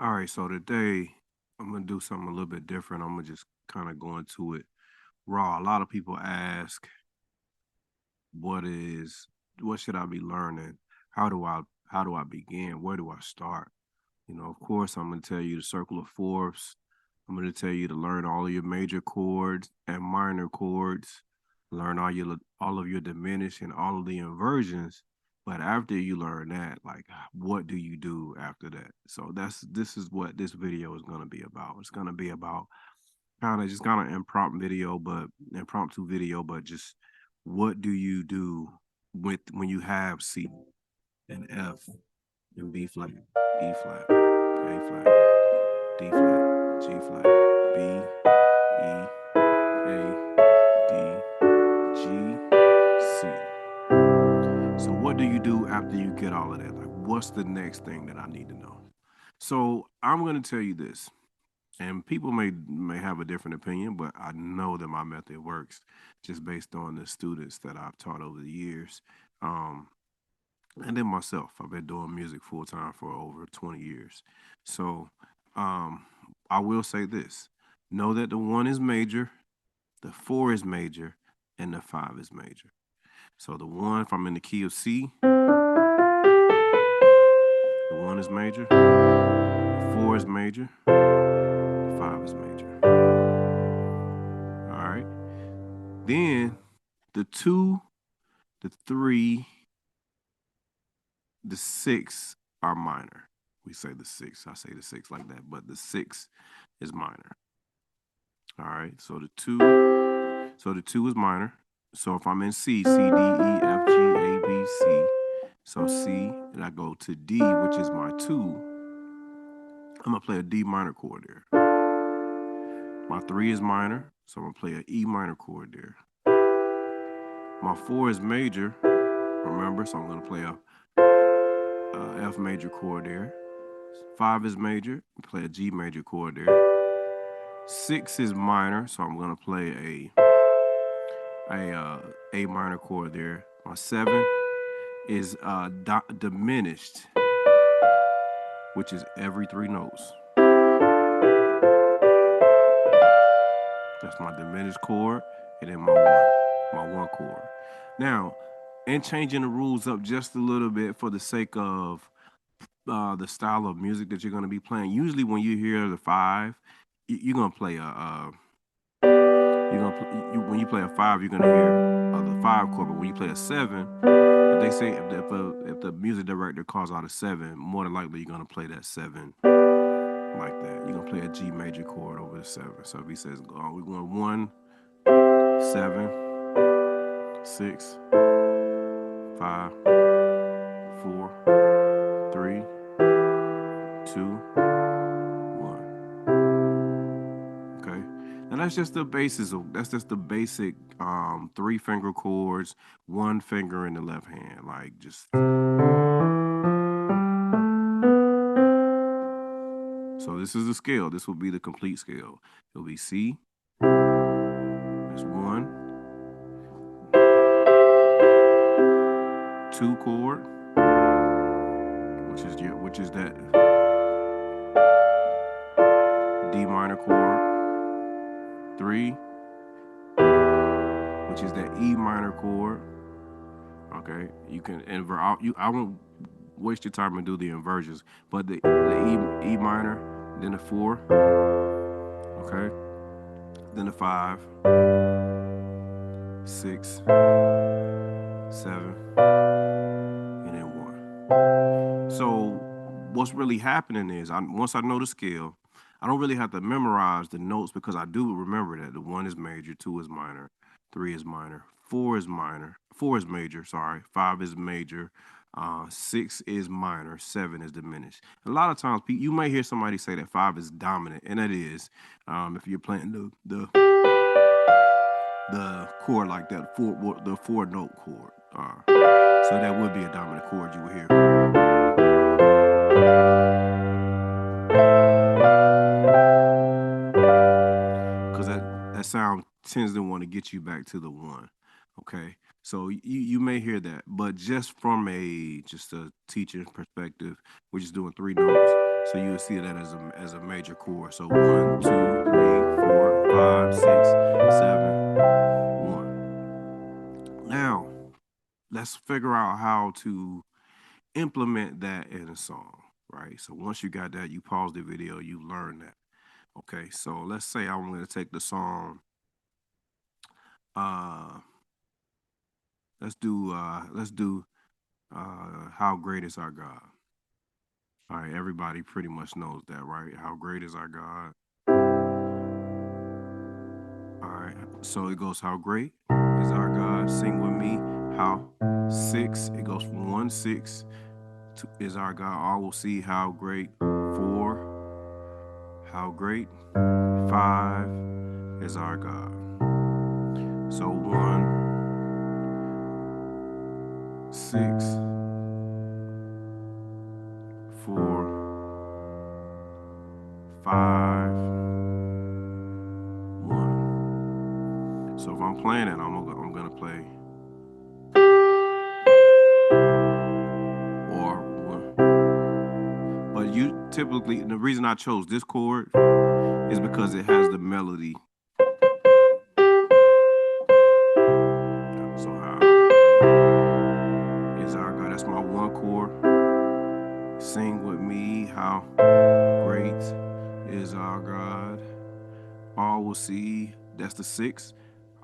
All right, so today I'm gonna do something a little bit different. I'm gonna just kind of go into it raw. A lot of people ask, "What is? What should I be learning? How do I begin? Where do I start?" Of course, I'm gonna tell you the circle of fourths. I'm gonna tell you to learn all of your major chords and minor chords. Learn all of your diminished and all of the inversions. But after you learn that, like, what do you do after that? So this is what this video is gonna be about. It's gonna be about kind of impromptu video, but just what do you do with when you have C and F and B flat, E flat, A flat, D flat, G flat, B, E, A, D, G, C. So what do you do after you get all of that? Like, what's the next thing that I need to know? So I'm going to tell you this, and people may have a different opinion, but I know that my method works just based on the students that I've taught over the years. Um, and then myself, I've been doing music full time for over 20 years. So um, I will say this: know that the one is major, the four is major, and the five is major. So the one, if I'm in the key of C, the one is major, the four is major, the five is major. All right. Then the two, the three, the six are minor. We say the six. I say the six like that, but the six is minor. All right. So the two is minor. So if I'm in C, C, D, E, F, G, A, B, C. So C, and I go to D, which is my two. I'm gonna play a D minor chord there. My three is minor, so I'm gonna play an E minor chord there. My four is major, remember, so I'm gonna play a F major chord there. Five is major, play a G major chord there. Six is minor, so I'm gonna play A minor chord there. My seven is diminished, which is every three notes. That's my diminished chord, and then my one chord. Now, and changing the rules up just a little bit for the sake of the style of music that you're going to be playing. Usually, when you hear the five, you're going to play when you play a five, you're going to hear the five chord. But when you play a seven, if they say if the music director calls out a seven, more than likely you're going to play that seven like that. You're gonna play a G major chord over the seven. So if he says, "Oh, we're going 1, 7, 6, 5, 4, 3, 2, 1." Okay. Now that's just the basic three finger chords, one finger in the left hand. Like just so this is the scale. This will be the complete scale. It'll be C, that's one, two chord, which is that D minor chord, three, which is that E minor chord. Okay, you can invert. I won't waste your time and do the inversions, but the E minor, then the four, okay, then the 5, 6, 7, and then 1. So what's really happening is once I know the scale, I don't really have to memorize the notes because I do remember that the one is major, two is minor, three is minor, four is major, sorry, five is major, six is minor, seven is diminished. A lot of times you may hear somebody say that five is dominant, and it is. If you're playing the chord like that, the four note chord. So that would be a dominant chord you would hear. Because that sound tends to want to get you back to the one. Okay, so you may hear that, but just from a teacher's perspective, we're just doing three notes. So you will see that as a major chord. So 1, 2, 3, 4, 5, 6, 7, 1. Now let's figure out how to implement that in a song, right? So once you got that, you pause the video, you learn that. Okay, so let's say I'm going to take the song. Uh, let's do How Great Is Our God. All right, everybody pretty much knows that, right? How great is our God? All right, so it goes, how great is our God? Sing with me. How 6, it goes from 1, 6 to is our God. All will see how great. 4, how great. 5 is our God. So 1, 6, 4, 5, 1. So if I'm playing it, I'm gonna play or 1. But you typically, the reason I chose this chord is because it has the melody. So how is our God? That's my 1 chord. Sing with me, how great is our God. All will see, that's the 6.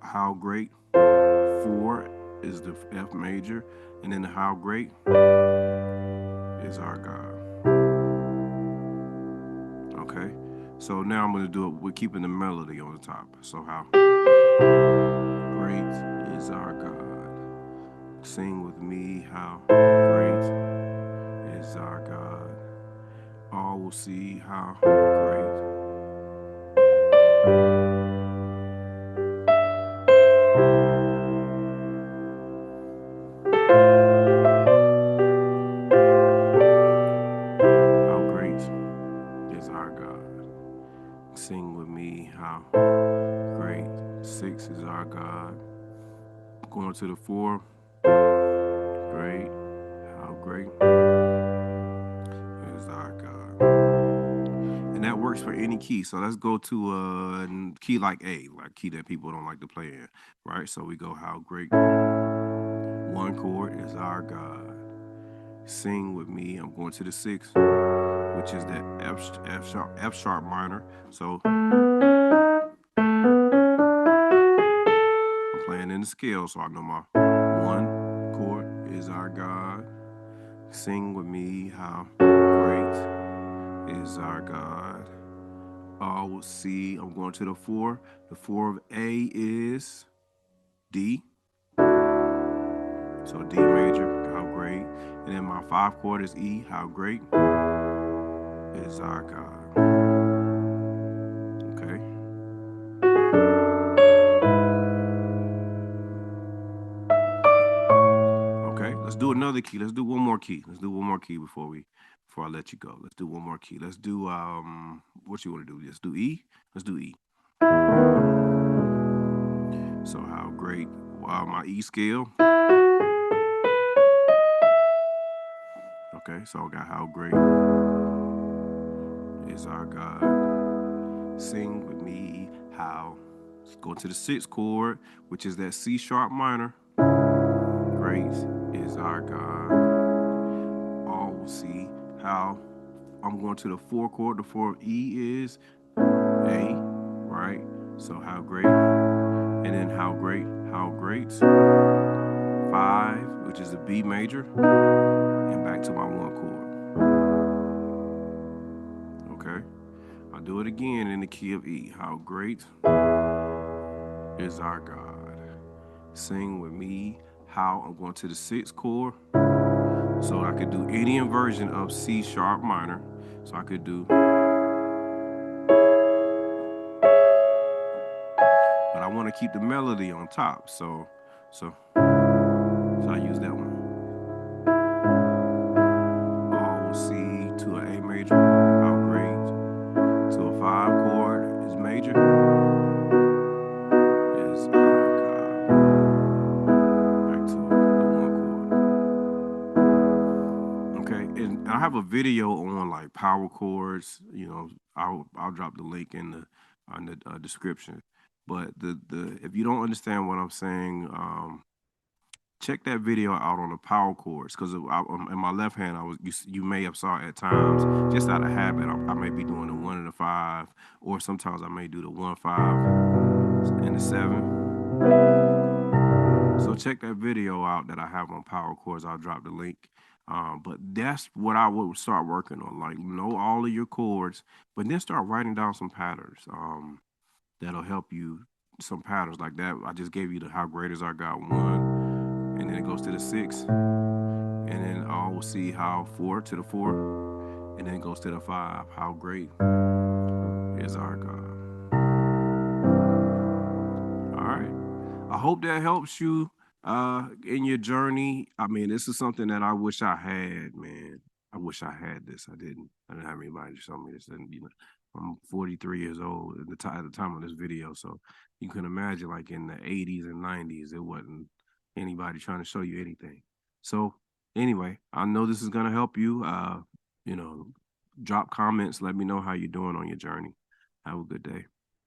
How great. 4 is the F major, and then the how great is our God. Okay, so now I'm gonna do it with keeping the melody on the top. So how great is our God. Sing with me, how great is our God. All will see how great. How great is our God. Sing with me, how great. 6 is our God. Going to the 4. Great. How great is our God. And that works for any key. So let's go to a key like A, like key that people don't like to play in, right? So we go, how great. 1 chord is our God. Sing with me. I'm going to the 6, which is that F sharp minor. So I'm playing in the scale, so I know my 1 chord is our God. Sing with me, how great is our God. All will see, I'm going to the 4. The 4 of A is D. So D major, how great. And then my 5 chord is E, how great is our God. Okay. Okay, let's do another key. Let's do one more key. Let's do one more key before I let you go. Let's do one more key. Let's do what you want to do? Let's do E. Let's do E. So how great, my E scale. Okay, so I got how great is our God. Sing with me, how. Let's go to the 6 chord, which is that C sharp minor. Great is our God. All will see how. I'm going to the 4 chord. The 4 of E is A, right? So how great. And then how great, 5, which is a B major, and back to my 1 chord. Okay, I'll do it again in the key of E. How great is our God. Sing with me, how. I'm going to the 6 chord, so I could do any inversion of C sharp minor. So I could do, but I want to keep the melody on top. So I use that one. All will see to an A major, how great. To a 5 chord is major, is our God. Back to the 1 chord. Okay, and I have have a video on like power chords. I'll drop the link in the description. But the if you don't understand what I'm saying, check that video out on the power chords because in my left hand you may have saw at times just out of habit I may be doing the 1 and the 5, or sometimes I may do the 1 5 and the 7. So check that video out that I have on power chords. I'll drop the link. But that's what I would start working on. Like, know all of your chords, but then start writing down some patterns. That'll help you. Some patterns like that. I just gave you the how great is our God 1, and then it goes to the 6, and then I will see how 4 to the 4, and then it goes to the 5. How great is our God. All right. I hope that helps you in your journey. I mean, this is something that I wish I had, man. I wish I had this. I didn't. I didn't have anybody to show me this. And I'm 43 years old at the time of this video, so you can imagine, like in the 80s and 90s, it wasn't anybody trying to show you anything. So anyway, I know this is gonna help you. You know, drop comments. Let me know how you're doing on your journey. Have a good day.